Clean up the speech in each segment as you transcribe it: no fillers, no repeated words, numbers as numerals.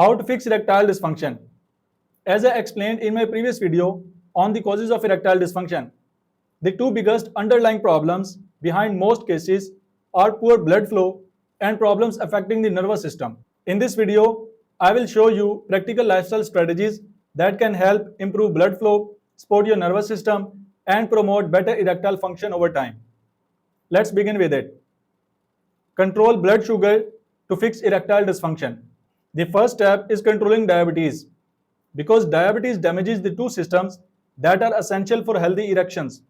How to fix erectile dysfunction. As I explained in my previous video on the causes of erectile dysfunction, the two biggest underlying problems behind most cases are poor blood flow and problems affecting the nervous system. In this video, I will show you practical lifestyle strategies that can help improve blood flow, support your nervous system, and promote better erectile function over time. Let's begin with it. Control blood sugar to fix erectile dysfunction. The first step is controlling diabetes, because diabetes damages the two systems that are essential for healthy erections: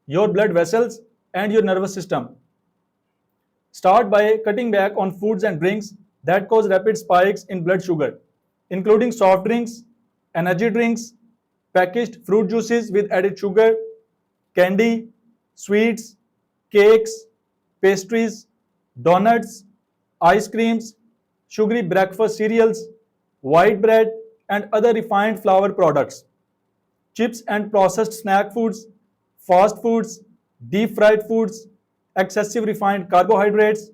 your blood vessels and your nervous system. Start by cutting back on foods and drinks that cause rapid spikes in blood sugar, including soft drinks, energy drinks, packaged fruit juices with added sugar, candy, sweets, cakes, pastries, donuts, ice creams, sugary breakfast cereals, white bread, and other refined flour products, chips and processed snack foods, fast foods, deep fried foods, excessive refined carbohydrates,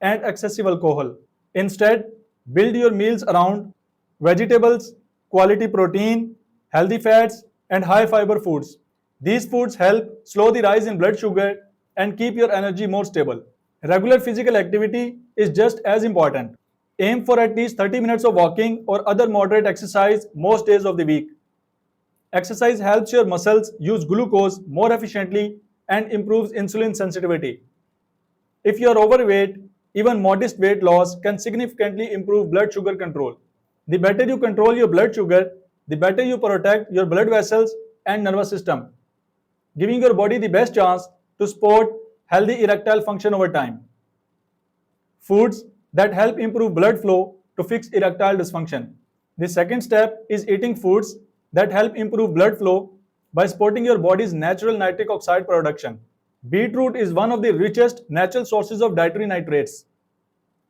and excessive alcohol. Instead, build your meals around vegetables, quality protein, healthy fats, and high fiber foods. These foods help slow the rise in blood sugar and keep your energy more stable. Regular physical activity is just as important. Aim for at least 30 minutes of walking or other moderate exercise most days of the week. Exercise helps your muscles use glucose more efficiently and improves insulin sensitivity. If you are overweight, even modest weight loss can significantly improve blood sugar control. The better you control your blood sugar, the better you protect your blood vessels and nervous system, giving your body the best chance to support healthy erectile function over time. Foods that help improve blood flow to fix erectile dysfunction. The second step is eating foods that help improve blood flow by supporting your body's natural nitric oxide production. Beetroot is one of the richest natural sources of dietary nitrates.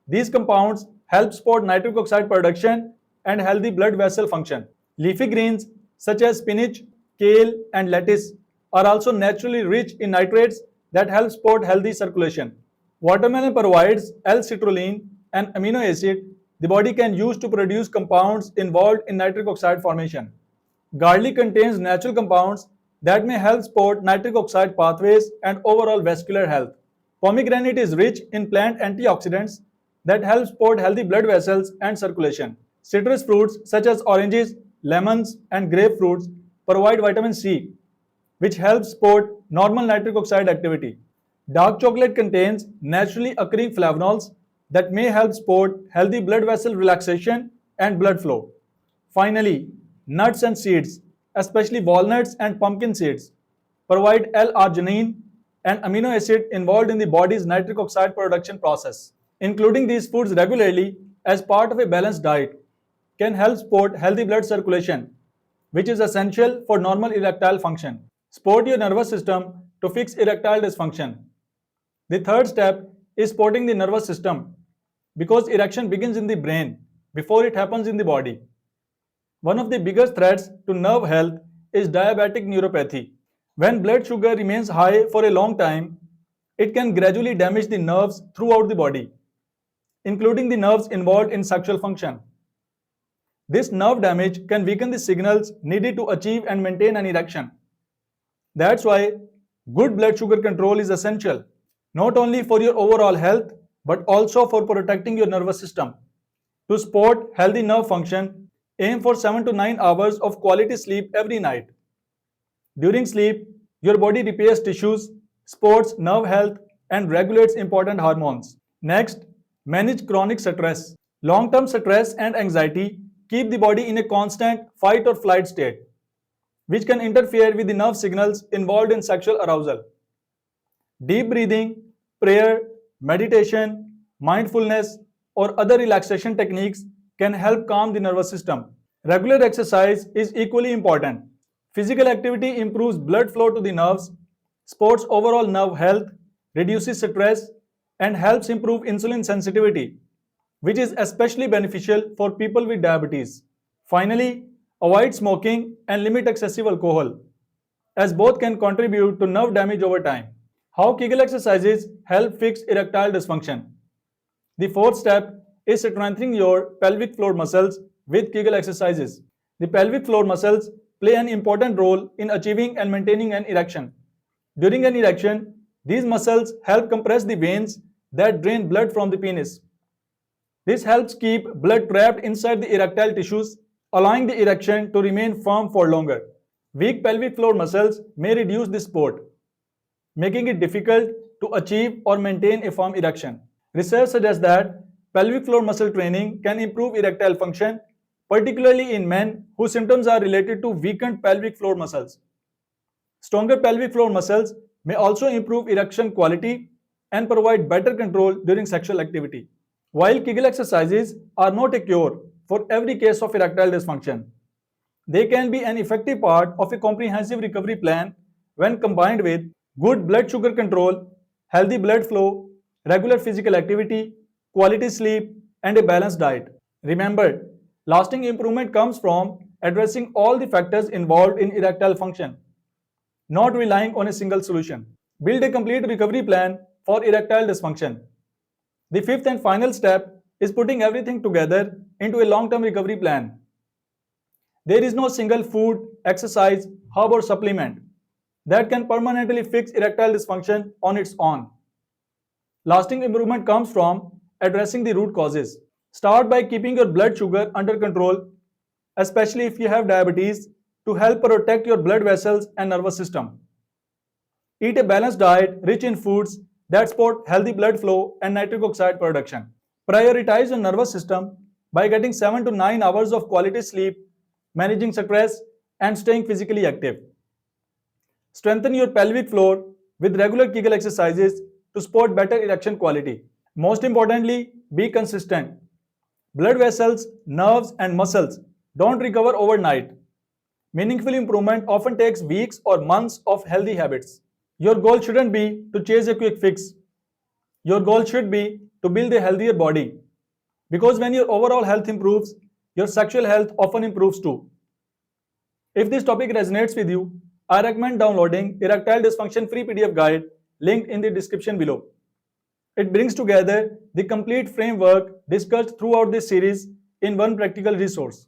These compounds help support nitric oxide production and healthy blood vessel function. Leafy greens such as spinach, kale, and lettuce are also naturally rich in nitrates that help support healthy circulation. Watermelon provides L-citrulline, an amino acid the body can use to produce compounds involved in nitric oxide formation. Garlic contains natural compounds that may help support nitric oxide pathways and overall vascular health. Pomegranate is rich in plant antioxidants that help support healthy blood vessels and circulation. Citrus fruits such as oranges, lemons, and grapefruits provide vitamin C, which helps support normal nitric oxide activity. Dark chocolate contains naturally occurring flavonols that may help support healthy blood vessel relaxation and blood flow. Finally, nuts and seeds, especially walnuts and pumpkin seeds, provide L-arginine, an amino acid involved in the body's nitric oxide production process. Including these foods regularly as part of a balanced diet can help support healthy blood circulation, which is essential for normal erectile function. Support your nervous system to fix erectile dysfunction. The third step is supporting the nervous system, because erection begins in the brain before it happens in the body. One of the biggest threats to nerve health is diabetic neuropathy. When blood sugar remains high for a long time, it can gradually damage the nerves throughout the body, including the nerves involved in sexual function. This nerve damage can weaken the signals needed to achieve and maintain an erection. That's why good blood sugar control is essential, not only for your overall health, but also for protecting your nervous system. To support healthy nerve function, aim for 7 to 9 hours of quality sleep every night. During sleep, your body repairs tissues, supports nerve health, and regulates important hormones. Next, manage chronic stress. Long-term stress and anxiety keep the body in a constant fight or flight state, which can interfere with the nerve signals involved in sexual arousal. Deep breathing, prayer, meditation, mindfulness, or other relaxation techniques can help calm the nervous system. Regular exercise is equally important. Physical activity improves blood flow to the nerves, supports overall nerve health, reduces stress, and helps improve insulin sensitivity, which is especially beneficial for people with diabetes. Finally, avoid smoking and limit excessive alcohol, as both can contribute to nerve damage over time. How Kegel exercises help fix erectile dysfunction. The fourth step is strengthening your pelvic floor muscles with Kegel exercises. The pelvic floor muscles play an important role in achieving and maintaining an erection. During an erection, these muscles help compress the veins that drain blood from the penis. This helps keep blood trapped inside the erectile tissues, allowing the erection to remain firm for longer. Weak pelvic floor muscles may reduce this support, making it difficult to achieve or maintain a firm erection. Research suggests that pelvic floor muscle training can improve erectile function, particularly in men whose symptoms are related to weakened pelvic floor muscles. Stronger pelvic floor muscles may also improve erection quality and provide better control during sexual activity. While Kegel exercises are not a cure for every case of erectile dysfunction, they can be an effective part of a comprehensive recovery plan when combined with good blood sugar control, healthy blood flow, regular physical activity, quality sleep, and a balanced diet. Remember, lasting improvement comes from addressing all the factors involved in erectile function, not relying on a single solution. Build a complete recovery plan for erectile dysfunction. The fifth and final step is putting everything together into a long-term recovery plan. There is no single food, exercise, herb or supplement that can permanently fix erectile dysfunction on its own. Lasting improvement comes from addressing the root causes. Start by keeping your blood sugar under control, especially if you have diabetes, to help protect your blood vessels and nervous system. Eat a balanced diet rich in foods that support healthy blood flow and nitric oxide production. Prioritize your nervous system by getting 7 to 9 hours of quality sleep, managing stress, and staying physically active. Strengthen your pelvic floor with regular Kegel exercises to support better erection quality. Most importantly, be consistent. Blood vessels, nerves, and muscles don't recover overnight. Meaningful improvement often takes weeks or months of healthy habits. Your goal shouldn't be to chase a quick fix. Your goal should be to build a healthier body. Because when your overall health improves, your sexual health often improves too. If this topic resonates with you, I recommend downloading Erectile Dysfunction free PDF guide linked in the description below. It brings together the complete framework discussed throughout this series in one practical resource.